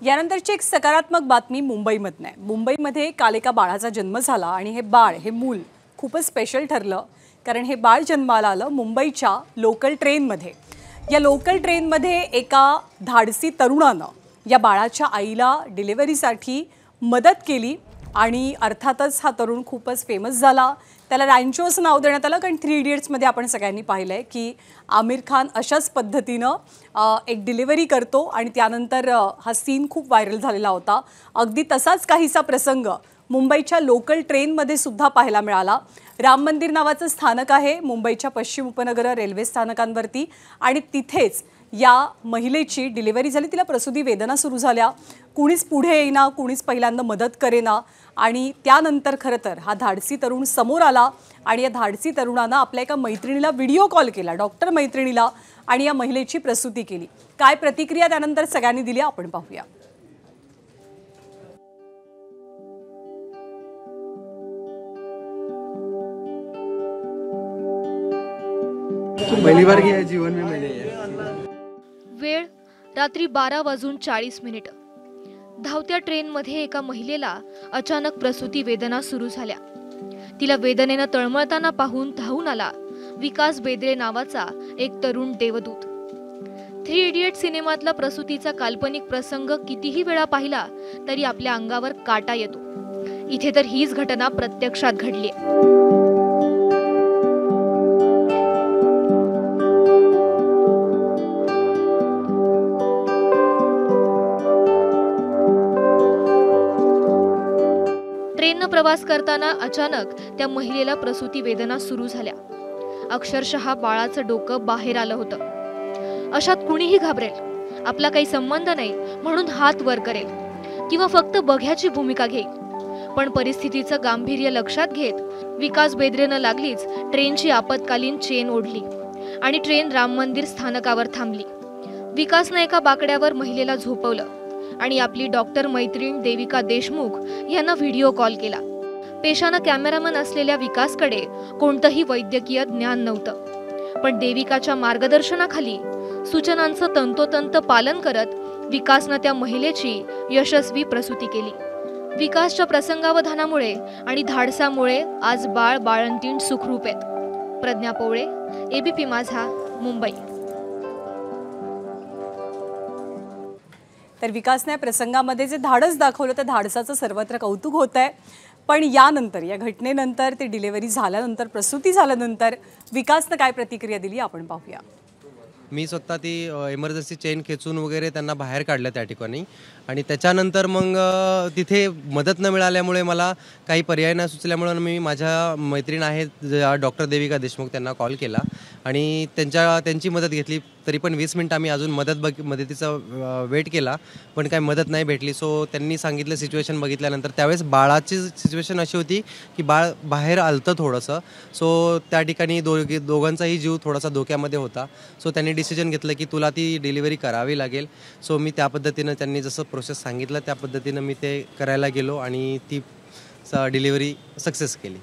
यानंतरची एक सकारात्मक बातमी मुंबईमधून आहे। मुंबईमध्ये काल एका बाळाचा जन्म झाला आणि हे मूल खूपच स्पेशल ठरलं, कारण हे बाळ जन्माला आलं मुंबईच्या लोकल ट्रेनमध्ये। या लोकल ट्रेनमध्ये एका धाडसी तरुणानं या बाळाच्या आईला डिलिव्हरीसाठी मदत केली आणि अर्थातच हा तरुण खूपच फेमस झाला। त्याला रॅन्चो नाव देण्यात आलं, कारण 3 इडियट्समध्ये आपण सगळ्यांनी पाहिलंय की आमिर खान अशाच पद्धतीनं एक डिलिव्हरी करतो आणि त्यानंतर हा सीन खूप व्हायरल झालेला होता। अगदी तसाच काहीसा प्रसंग मुंबईच्या लोकल ट्रेनमध्ये सुद्धा पाहायला मिळाला। राम मंदिर नावाचं स्थानक आहे मुंबईच्या पश्चिम उपनगर रेल्वे स्थानकांवरती आणि तिथेच या महिलेची डिलिव्हरी झाली। तिला प्रसूती वेदना सुरू झाल्या, कुणीच पुढे येईना, कुणीच पहिल्यांदा मदत करेना आणि त्यानंतर खरं तर हा धाडसी तरुण समोर आला आणि या धाडसी तरुणानं आपल्या एका मैत्रिणीला व्हिडिओ कॉल केला, डॉक्टर मैत्रिणीला, आणि या महिलेची प्रसूती केली। काय प्रतिक्रिया त्यानंतर सगळ्यांनी दिली आपण पाहूया। पहली बार किया है जीवन में मैंने ये। वेळ रात्री 12:40 धावत्या ट्रेनमध्ये एका महिलेला अचानक प्रसूती वेदना सुरू झाल्या। तिला वेदनेनं तळमळताना पाहून धावून आला विकास बेद्रे नावाचा एक तरुण देवदूत। 3 इडियट सिनेमातला प्रसूतीचा काल्पनिक प्रसंग कितीही वेळा पाहिला तरी आपल्या अंगावर काटा येतो। इथे तर हीच घटना प्रत्यक्षात घडली। ट्रेननं प्रवास करताना अचानक त्या महिलेला प्रसूती वेदना सुरू झाल्या। अक्षरशः बाळाचं डोकं बाहेर आलं होतं। अशात कुणीही घाबरेल, आपला काही संबंध नाही म्हणून हात वर करेल किंवा फक्त बघ्याची भूमिका घेईल। पण परिस्थितीचं गांभीर्य लक्षात घेत विकास बेद्रेनं लागलीच ट्रेनची आपत्कालीन चेन ओढली आणि ट्रेन राम मंदिर स्थानकावर थांबली। विकासनं एका बाकड्यावर महिलेला झोपवलं आणि आपली डॉक्टर मैत्रीण देविका देशमुख यांना व्हिडिओ कॉल केला। पेशानं कॅमेरामन असलेल्या विकासकडे कोणतंही वैद्यकीय ज्ञान नव्हतं, पण देविकाच्या मार्गदर्शनाखाली सूचनांचं तंतोतंत पालन करत विकासनं त्या महिलेची यशस्वी प्रसूती केली। विकासच्या प्रसंगावधानामुळे आणि धाडसामुळे आज बाळंतीण सुखरूप आहेत। प्रज्ञा पोवळे, एबीपी माझा, मुंबई। तर विकासने प्रसंगामध्ये जे धाडस दाखवलं त्या धाडसाचं सर्वत्र कौतुक होतंय। पण यानंतर या घटनेनंतर ते डिलिव्हरी झाल्यानंतर प्रसूती झाल्यानंतर विकासने काय प्रतिक्रिया दिली आपण पाहूया। मी स्वतः ती इमर्जन्सी चेन खेचून वगैरे त्यांना बाहेर काढलं त्या ठिकाणी आणि त्याच्यानंतर मग तिथे मदत न मिळाल्यामुळे मला काही पर्याय न सुचल्यामुळे मी माझ्या मैत्रीण आहेत डॉक्टर देविका देशमुख त्यांना कॉल केला आणि त्यांची मदत घेतली। तरी पण 20 मिनिटं आम्ही अजून मदतीचा वेट केला, पण काही मदत नाही भेटली। सो त्यांनी सांगितलं सिच्युएशन बघितल्यानंतर त्यावेळेस बाळाची सिच्युएशन अशी होती की बाळ बाहेर आलतं थोडंसं। सो त्या ठिकाणी दोघांचाही जीव थोडासा धोक्यामध्ये होता। सो त्यांनी डिसिजन घेतलं की तुला ती डिलिव्हरी करावी लागेल। सो मी त्या पद्धतीनं त्यांनी जसं प्रोसेस सांगितलं त्या पद्धतीनं मी ते करायला गेलो आणि ती डिलिव्हरी सक्सेस केली।